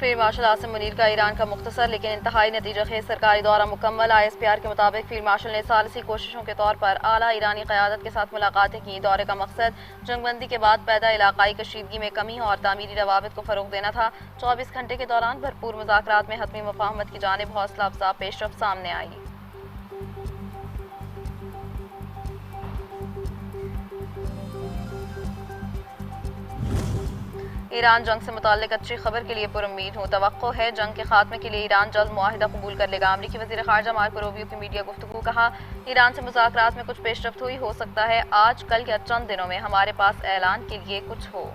Field marshal Asim Munir का Iran का मुख्तसर लेकिन इंतहाई नतीजा खेज सरकारी दौरा मुकम्मल। ISPR के मुताबिक फील्ड मार्शल ने सालसी कोशिशों के तौर पर आला ईरानी क़यादत के साथ मुलाकातें की। दौरे का मकसद जंगबंदी के बाद पैदा इलाकाई कशीदगी में कमी और तामीरी रवाबित को फ़रोग देना था। 24 घंटे के दौरान भरपूर मुज़ाकरात में हतमी मुफाहमत की जानिब हौसला अफजा पेशरफ सामने आई। ईरान जंग से मुताल्लिक अच्छी खबर के लिए पुरुम्मीद हूँ। तवक्को है जंग के खात्मे के लिए ईरान जल्द मुआहिदा कबूल कर लेगा। अमरीकी वज़ीर ख़ारजा मार्को रूबियो की मीडिया गुफ्तगू। कहा, ईरान से मुज़ाकरात में कुछ पेशरफ्त हुई हो सकता है आज कल या चंद दिनों में हमारे पास ऐलान के लिए कुछ हो।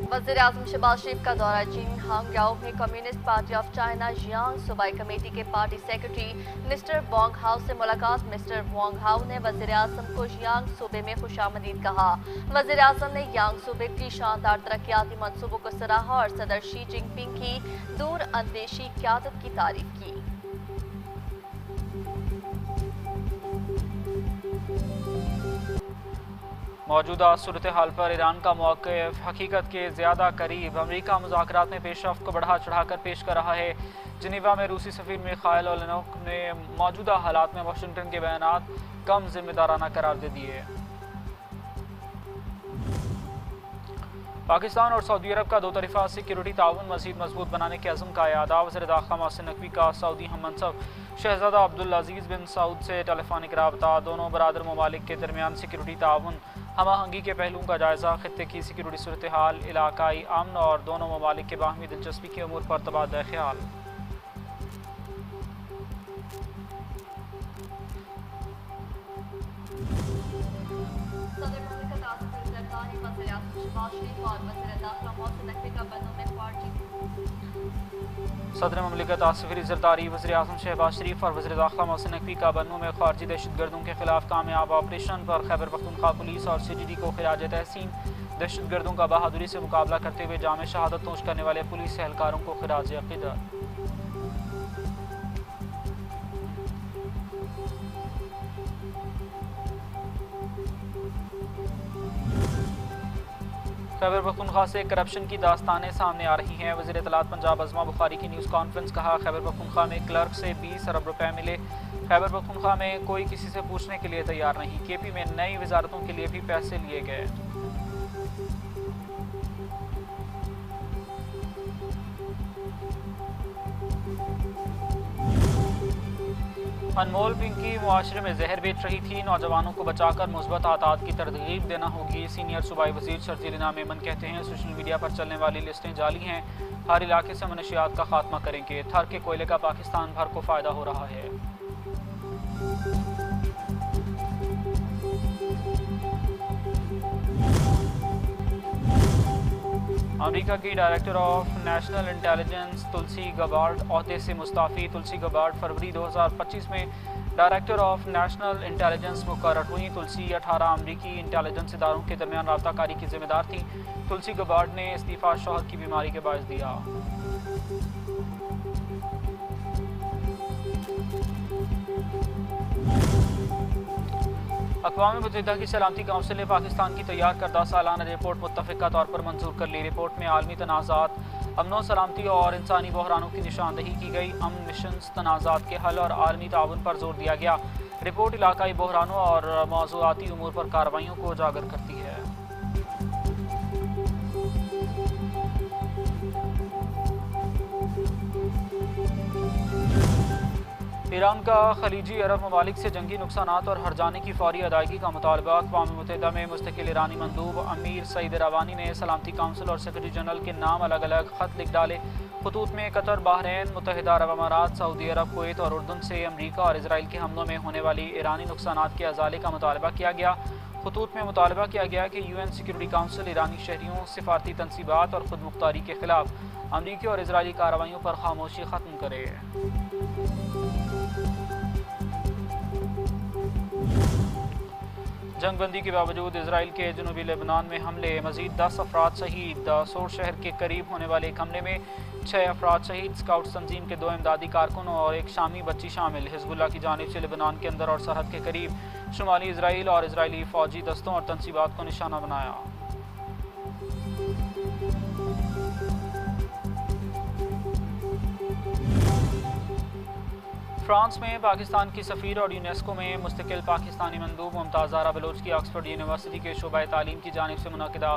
वज़ीर-ए-आज़म शहबाज शरीफ का दौरा चीन हांगजाओ में communist party of China Jiang सूबाई कमेटी के party secretary mister Wong how से मुलाकात। मिस्टर वोंग हाउ ने वज़ीर-ए-आज़म को जियांग सूबे में खुशामदीद कहा। वज़ीर-ए-आज़म ने यांग सूबे की शानदार तरक्याती मंसूबों को सराहा और सदर शी जिनपिंग की दूर अंदेशी क़यादत की तारीफ की। मौजूदा सूरत हाल पर ईरान का मौक़िफ़ हकीकत के ज़्यादा करीब। अमरीका मुज़ाकरात में पेशरफ्त को बढ़ा चढ़ाकर पेश कर रहा है। जिनेवा में रूसी सफ़ीर मिखाइल ओलेनोक ने मौजूदा हालात में वाशिंगटन के बयानात कम ज़िम्मेदाराना करार दे दिए। पाकिस्तान और सऊदी अरब का दो तरफ़ा सिक्योरिटी ताउन मज़ीद मजबूत बनाने के अज़्म का यादा। वज़ीर दाख़िला मोहसिन नकवी का सऊदी हम मनसब शहज़ादा अब्दुल अज़ीज़ बिन सऊद से टेलीफोनिक रबता। दोनों बरादर ममालिक के दरमियान सिक्योरिटी ताउन हम आहंगी के पहलुओं का जायज़ा, खित्ते की सिक्योरिटी सूरत हाल, इलाकाई अमन और दोनों ममालिक के बाहमी दिलचस्पी के अमूर पर तबादला ख्याल। सदर ममलिकत आसिफ अली ज़रदारी, वज़ीर-ए-आज़म शहबाज शरीफ और वज़ीर दाख़िला मोहसिन नकवी का बन्नू में ख़ारजी दहशतगर्दों के खिलाफ कामयाब ऑपरेशन पर खैबर पख्तूनख्वा पुलिस और CGD को खिराज तहसीन। दहशतगर्दों का बहादुरी से मुकाबला करते हुए जामे शहादत नोश करने वाले पुलिस एहलकारों को खिराज अक़ीदत। खैबर पख्तूनख्वा से करप्शन की दास्तानें सामने आ रही हैं। वज़ीर इत्तलात पंजाब अज़मा बुखारी की न्यूज़ कॉन्फ्रेंस। कहा, खैबर पख्तूनख्वा में क्लर्क से 20 अरब रुपए मिले। खैबर पख्तूनख्वा में कोई किसी से पूछने के लिए तैयार नहीं। KP में नई वजारतों के लिए भी पैसे लिए गए। अनमोल पिंकी मुआशरे में जहर बेच रही थी। नौजवानों को बचाकर मुस्बत आदात की तरगीब देना होगी। सीनियर सूबाई वजीर शर्जील इनाम मेमन कहते हैं, सोशल मीडिया पर चलने वाली लिस्टें जाली हैं। हर इलाके से मनशियात का खात्मा करेंगे। थर के कोयले का पाकिस्तान भर को फ़ायदा हो रहा है। अमेरिका की director of national intelligence Tulsi Gabbard ओहदे से मुस्ताफ़ी। तुलसी गबार्ड फरवरी 2025 में डायरेक्टर ऑफ नेशनल इंटेलिजेंस मुकर्रर हुई। तुलसी 18 अमेरिकी इंटेलिजेंस इदारों के दरमियान राब्ताकारी की जिम्मेदार थी। तुलसी गबार्ड ने इस्तीफ़ा शौहर की बीमारी के बायस दिया। अक़वाम मुत्तहिदा की सलामती काउंसिल ने पाकिस्तान की तैयार करदा सालाना रिपोर्ट मुत्तफ़िक़ा तौर पर मंजूर कर ली। रिपोर्ट में आलमी तनाज़ात, अमन सलामती और इंसानी बहरानों की निशानदही की गई। अमन मिशन तनाज़ात के हल और आलमी ताउन पर जोर दिया गया। रिपोर्ट इलाकाई बहरानों और मौज़ूआती उमूर पर कार्रवाइयों को उजागर करती है। ईरान का खलीजी अरब ममालिक से जंगी नुकसानात और हर्जाने की फौरी अदायगी का मुतालबा। अक़वाम मुत्तहिदा में मुस्तकिल ईरानी मंदूब अमीर सईद रवानी ने सलामती काउंसिल और सेक्रेटरी जनरल के नाम अलग अलग ख़त लिख डाले। खतूत में कतर, बहरैन, मुत्तहिदा अरब अमारात, सऊदी अरब, कुवैत और उर्दन से अमरीका और इसराइल के हमलों में होने वाली ईरानी नुकसानात के अज़ाले का मुतालबा किया गया। खतूत में मुतालबा किया गया कि UN सिक्योरिटी काउंसिल ईरानी शहरियों, सिफारती तनसीबात और खुद मुख्तारी के खिलाफ अमरीकी और इसराइली कार्रवाइयों पर खामोशी ख़त्म करे। जंगबंदी के बावजूद इसराइल के जनूबी लेबनान में हमले, मजीद 10 अफराद शहीद। सोर शहर के करीब होने वाले एक हमले में 6 अफराद शहीद। स्काउट तंजीम के 2 इमदादी कारकुनों और एक शामी बच्ची शामिल। हिजबुल्लाह की जानिब से लेबनान के अंदर और सरहद के करीब शुमाली इसराइल और इसराइली फौजी दस्तों और तनसीबात को निशाना बनाया। फ्रांस में पाकिस्तान की सफ़ीर और यूनेस्को में मुस्तकिल पाकिस्तानी मंदूब मुमताज़ ज़हरा बलोच की ऑक्सफोर्ड यूनिवर्सिटी के शोबा तालीम की जानिब से मुनक़िदा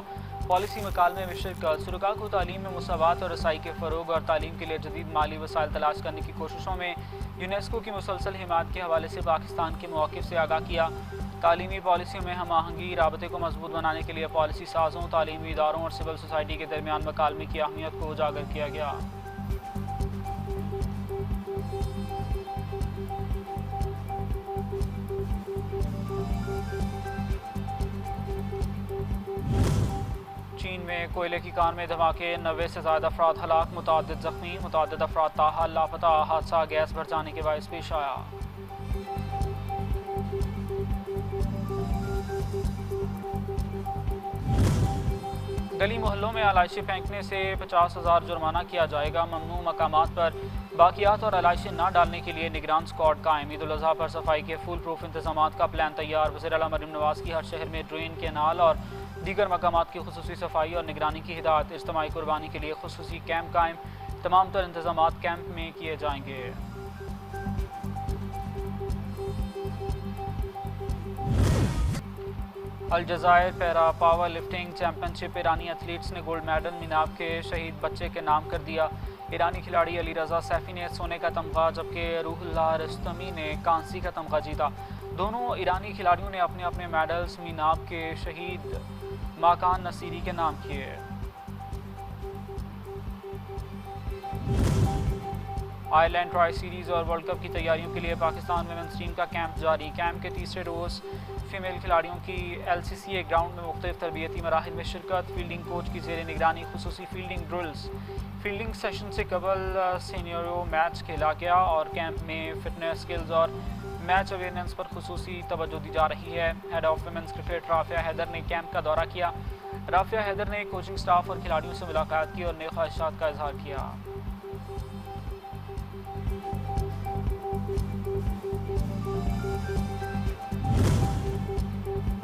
पॉलिसी मकालमे में शिरकत। शुरका को तालीम में मुसावात और रसाई के फ़रोग और तालीम के लिए जदीद माली वसाइल तलाश करने की कोशिशों में यूनेस्को की मुसलसल हिमायत के हवाले से पाकिस्तान के मौक़िफ़ से आगाह किया। तालीमी पॉलिसियों में हम आहंगी, राबते को मजबूत बनाने के लिए पॉलिसी साज़ों, तालीमी इदारों और सिविल सोसाइटी के दरमियान मकालमे की अहमियत को उजागर किया गया। चीन में कोयले की कान में धमाके, 90 से ज़्यादा अफराद हलाक, मुतअद्दिद ज़ख्मी, मुतअद्दिद अफराद ताहाल लापता। हादसा गैस भर जाने के बायस पेश आया। गली मोहल्लों में आलाइशें फेंकने से 50,000 जुर्माना किया जाएगा। ममनू मकामात पर बाकियात और आलाइशें न डालने के लिए निगरान स्क्वाड कायम। ईद उल अज़हा पर सफाई के फुल प्रूफ इंतजाम का प्लान तैयार। वज़ीर आला मरीम नवाज़ की हर शहर में ड्रेन, कैनाल और दीगर मकामात की खुसूसी सफाई और निगरानी की हिदायत। इज्तिमाई कुर्बानी के लिए खुसूसी कैंप कायम। तमाम तर इंतजाम कैंप में किए जाएंगे। अलजायर पैरा पावर लिफ्टिंग चैंपियनशिप ईरानी एथलीट्स ने गोल्ड मेडल मीनाब के शहीद बच्चे के नाम कर दिया। ईरानी खिलाड़ी अली रज़ा सैफ़ी ने सोने का तमगा जबकि रूहुल्लाह रस्तमी ने कांसी का तमगा जीता। दोनों ईरानी खिलाड़ियों ने अपने अपने मेडल्स मीनाब के शहीद माकान नसीरी के नाम किए। आयरलैंड ट्राई सीरीज़ और वर्ल्ड कप की तैयारियों के लिए पाकिस्तान वुमेन्स टीम का कैंप जारी। कैंप के तीसरे रोज़ फीमेल खिलाड़ियों की LCCA ग्राउंड में मुख्तलिफ तरबियती मराहिल में शिरकत। फील्डिंग कोच की ज़ेर निगरानी खुसूसी फील्डिंग ड्रिल्स। फील्डिंग सेशन से कबल सीनियरों मैच खेला गया और कैंप में फिटनेस स्किल्स और मैच अवेयरनेस पर खुसूसी तवज्जो दी जा रही है। Head of women's cricket Rafia Haider ने कैंप का दौरा किया। राफिया हैदर ने कोचिंग स्टाफ और खिलाड़ियों से मुलाकात की और नए ख्वाहिशात का इजहार किया।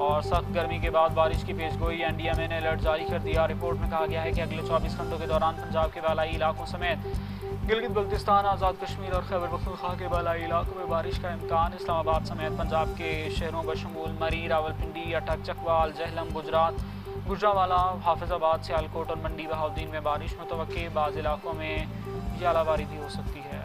और सख्त गर्मी के बाद बारिश की पेशगोई। NDMA ने अलर्ट जारी कर दिया। रिपोर्ट में कहा गया है कि अगले 24 घंटों के दौरान पंजाब के बालाई इलाकों समेत गिलगित बल्तिस्तान, आज़ाद कश्मीर और खैबर पख्तूनख्वा के बालाई इलाकों में बारिश का इम्कान। इस्लामाबाद समेत पंजाब के शहरों बशमूल मरी, रावलपिंडी, अटक, चकवाल, जहलम, गुजरात, गुजरावाला, हाफिजाबाद, सियालकोट और मंडी बहाउद्दीन में बारिश मुतवक्की। बाज़ इलाकों में यालाबारी भी हो सकती है।